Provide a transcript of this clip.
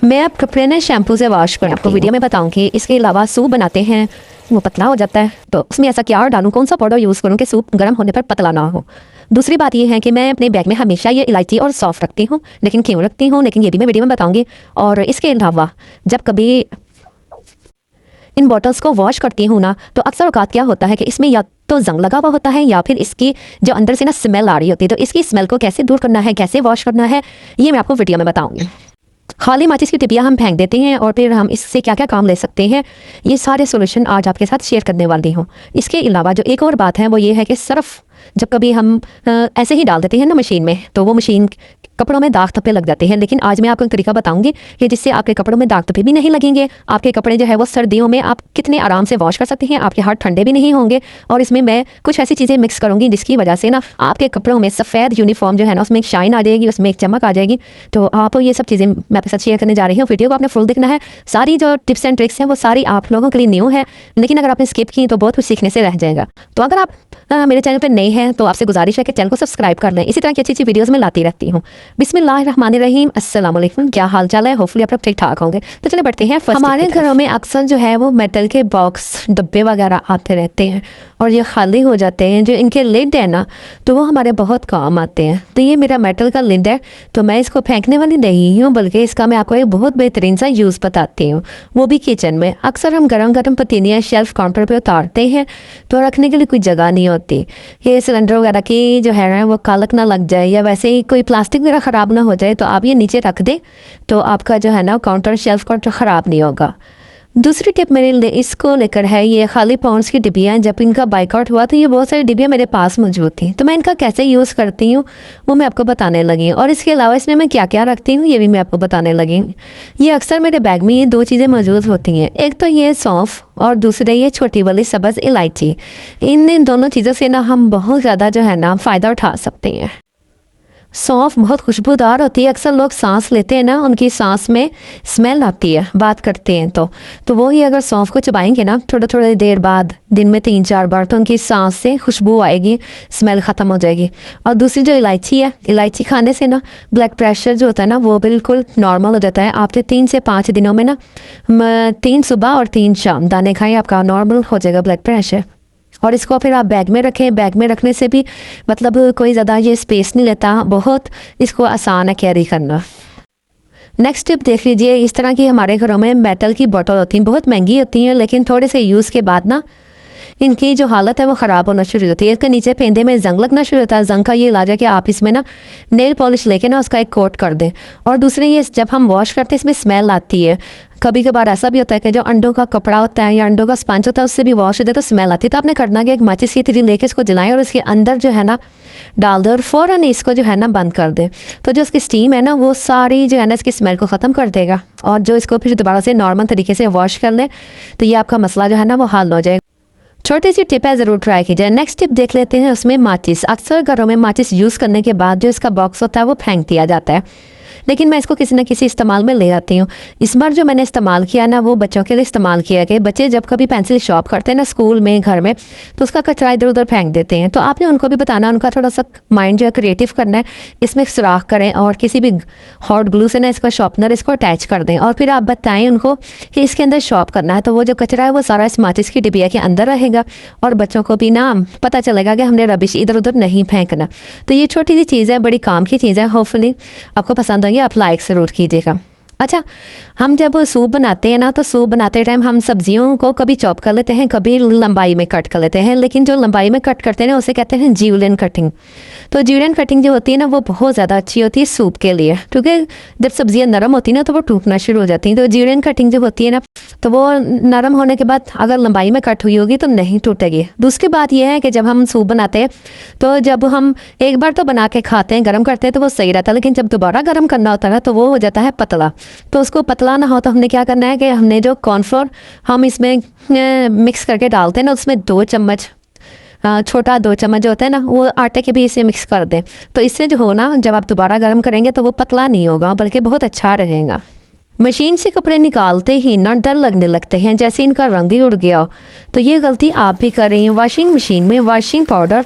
मैं अब कपड़े ना शैम्पू से वॉश कर आपको वीडियो में बताऊंगी। इसके अलावा सूप बनाते हैं, वो पतला हो जाता है, तो उसमें ऐसा क्या डालूं, कौन सा पाउडर यूज़ करूं कि सूप गर्म होने पर पतला ना हो। दूसरी बात ये है कि मैं अपने बैग में हमेशा ये इलायची और सौंफ रखती हूँ, लेकिन क्यों रखती हूँ लेकिन ये भी मैं वीडियो में बताऊँगी। और इसके अलावा जब कभी इन बॉटल्स को वॉश करती हूँ ना, तो अक्सर औकात क्या होता है कि इसमें या तो जंग लगा हुआ होता है या फिर इसकी जो अंदर से ना स्मेल आ रही होती है। तो इसकी स्मेल को कैसे दूर करना है, कैसे वॉश करना है, ये मैं आपको वीडियो में बताऊंगी। खाली माचिस की टिबिया हम फेंक देते हैं और फिर हम इससे क्या क्या काम ले सकते हैं, ये सारे सॉल्यूशन आज आपके साथ शेयर करने वाली हूँ। इसके अलावा जो एक और बात है वो ये है कि सर्फ जब कभी हम ऐसे ही डाल देते हैं ना मशीन में, तो वो मशीन कपड़ों में दाग धब्बे लग जाते हैं। लेकिन आज मैं आपको एक तरीका बताऊंगी कि जिससे आपके कपड़ों में दाग धब्बे भी नहीं लगेंगे, आपके कपड़े जो है वो सर्दियों में आप कितने आराम से वॉश कर सकते हैं, आपके हाथ ठंडे भी नहीं होंगे। और इसमें मैं कुछ ऐसी चीज़ें मिक्स करूँगी जिसकी वजह से ना आपके कपड़ों में सफ़ेद यूनिफॉर्म जो है ना उसमें एक शाइन आ जाएगी, उसमें एक चमक आ जाएगी। तो आप ये सब चीज़ें मैं आपके साथ शेयर करने जा रही हूँ। वीडियो को आपने फुल देखना है। सारी जो टिप्स एंड ट्रिक्स हैं वो सारी आप लोगों के लिए न्यू है, लेकिन अगर आपने स्किप की तो बहुत कुछ सीखने से रह जाएगा। तो अगर आप मेरे चैनल पर नए हैं तो आपसे गुजारिश है कि चैनल को सब्सक्राइब कर लें। इसी तरह की अच्छी अच्छी वीडियोस में लाती रहती हूँ। बिस्मिल्लाहिर्रहमानिर्रहीम, अस्सलाम वालेकुम। क्या हाल चाल है? होपफुली आप लोग ठीक ठाक होंगे। तो चले बढ़ते हैं। हमारे घरों में अक्सर जो है वो मेटल के बॉक्स डब्बे वगैरह आते रहते हैं और ये खाली हो जाते हैं। जो इनके लिड है ना, तो वो हमारे बहुत काम आते हैं। तो ये मेरा मेटल का लिड है, तो मैं इसको फेंकने वाली नहीं हूँ, बल्कि इसका मैं आपको एक बहुत बेहतरीन सा यूज़ बताती हूँ, वो भी किचन में। अक्सर हम गरम गरम पतीलियाँ शेल्फ काउंटर पर उतारते हैं तो रखने के लिए कोई जगह नहीं होती। ये सिलेंडर वगैरह की जो है ना वो कालक ना लग जाए या वैसे ही कोई प्लास्टिक वगैरह ख़राब ना हो जाए, तो आप ये नीचे रख दें तो आपका जो है ना काउंटर शेल्फ काउंटर ख़राब नहीं होगा। दूसरी टिप मेरे इसको लेकर है, ये खाली पाउंड्स की डिब्बियाँ। जब इनका बाइकआउट हुआ तो ये बहुत सारी डिब्बियाँ मेरे पास मौजूद थी, तो मैं इनका कैसे यूज़ करती हूँ वो मैं आपको बताने लगी हूँ। और इसके अलावा इसमें मैं क्या क्या रखती हूँ ये भी मैं आपको बताने लगी हूँ। ये अक्सर मेरे बैग में ये दो चीज़ें मौजूद होती हैं, एक तो ये सौंफ और दूसरे ये छोटी वाली सब्ज़ इलायची। इन दोनों चीज़ों से ना हम बहुत ज़्यादा जो है ना फ़ायदा उठा सकते हैं। सौंफ बहुत खुशबूदार होती है। अक्सर लोग सांस लेते हैं ना, उनकी सांस में स्मेल आती है बात करते हैं, तो वो ही अगर सौंफ को चबाएंगे ना थोड़ा थोड़ी देर बाद, दिन में 3-4 बार, तो उनकी सांस से खुशबू आएगी, स्मेल ख़त्म हो जाएगी। और दूसरी जो इलायची है, इलायची खाने से ना ब्लड प्रेशर जो होता है ना वो बिल्कुल नॉर्मल हो जाता है। आपके 3 से 5 दिनों में ना 3 सुबह और 3 शाम दाने खाएँ, आपका नॉर्मल हो जाएगा ब्लड प्रेशर। और इसको फिर आप बैग में रखें। बैग में रखने से भी मतलब कोई ज़्यादा ये स्पेस नहीं लेता, बहुत इसको आसान है कैरी करना। नेक्स्ट टिप देख लीजिए। इस तरह की हमारे घरों में मेटल की बोतल होती हैं, बहुत महंगी होती हैं, लेकिन थोड़े से यूज़ के बाद ना इनकी जो हालत है वो ख़राब होना शुरू होती है। इसके नीचे पेंदे में जंग लगना शुरू होता है। जंग का ये इलाज है कि आप इसमें ना नेल पॉलिश लेके ना उसका एक कोट कर दें। और दूसरे ये जब हम वॉश करते हैं इसमें स्मेल आती है। कभी कभार ऐसा भी होता है कि जो अंडों का कपड़ा होता है या अंडों का स्पंज होता है उससे भी वॉश होता है तो स्मेल आती है। तो आपने करना कि एक माचिस की तिरी लेके इसको जलाएं और इसके अंदर जो है ना डाल दें और फ़ौरन इसको जो है ना बंद कर दें। तो जो इसकी स्टीम है ना वो सारी जो है ना इसकी स्मेल को ख़त्म कर देगा। और जो इसको फिर दोबारा से नॉर्मल तरीके से वॉश कर लें तो ये आपका मसला जो है ना वो हल हो जाएगा। छोटी सी टिप है, ज़रूर ट्राई कीजिए। नेक्स्ट टिप देख लेते हैं, उसमें माचिस। अक्सर घरों में माचिस यूज़ करने के बाद जो इसका बॉक्स होता है वो फेंक दिया जाता है, लेकिन मैं इसको किसी न किसी इस्तेमाल में ले आती हूँ। इस बार जो मैंने इस्तेमाल किया ना वो बच्चों के लिए इस्तेमाल किया कि बच्चे जब कभी पेंसिल शॉर्प करते हैं ना स्कूल में, घर में, तो उसका कचरा इधर उधर फेंक देते हैं। तो आपने उनको भी बताना, उनका थोड़ा सा माइंड जो है क्रिएटिव करना है। इसमें सुराख करें और किसी भी हॉट ग्लू से ना इसका शॉर्पनर इसको अटैच कर दें और फिर आप बताएं उनको कि इसके अंदर शॉर्प करना है। तो वो जो कचरा है वो सारा इस माचिस की डिबिया के अंदर रहेगा और बच्चों को भी ना पता चलेगा कि हमने रबिश इधर उधर नहीं फेंकना। तो ये छोटी सी चीज़ है, बड़ी काम की चीज़ है। होपफुली आपको पसंद आएगी, आप लाइक ज़रूर कीजिएगा। अच्छा, हम जब सूप बनाते हैं ना तो सूप बनाते टाइम हम सब्जियों को कभी चॉप कर लेते हैं, कभी लंबाई में कट कर लेते हैं, लेकिन जो लंबाई में कट करते हैं ना उसे कहते हैं ज्यूलियन कटिंग। तो ज्यूलियन कटिंग जो होती है ना वो बहुत ज़्यादा अच्छी होती है सूप के लिए, क्योंकि जब सब्जियां नरम होती हैं ना तो वो टूटना शुरू हो जाती हैं। तो ज्यूलियन कटिंग जो होती है ना तो वो नरम होने के बाद अगर लंबाई में कट हुई होगी तो नहीं टूटेगी। दूसरी बात यह है कि जब हम सूप बनाते हैं तो जब हम एक बार तो बना के खाते हैं, गर्म करते हैं तो वो सही रहता है, लेकिन जब दोबारा गर्म करना होता है तो वो हो जाता है पतला। तो उसको पतला ना हो तो हमने क्या करना है कि हमने जो कॉर्नफ्लोर हम इसमें मिक्स करके डालते हैं ना उसमें 2 चम्मच, छोटा 2 चम्मच जो होता है ना वो आटे के भी इसे मिक्स कर दें। तो इससे जो हो ना जब आप दोबारा गर्म करेंगे तो वो पतला नहीं होगा बल्कि बहुत अच्छा रहेगा। मशीन से कपड़े निकालते ही ना डर लगने लगते हैं जैसे इनका रंग ही उड़ गया हो, तो ये गलती आप भी कर रही हैं। वॉशिंग मशीन में वॉशिंग पाउडर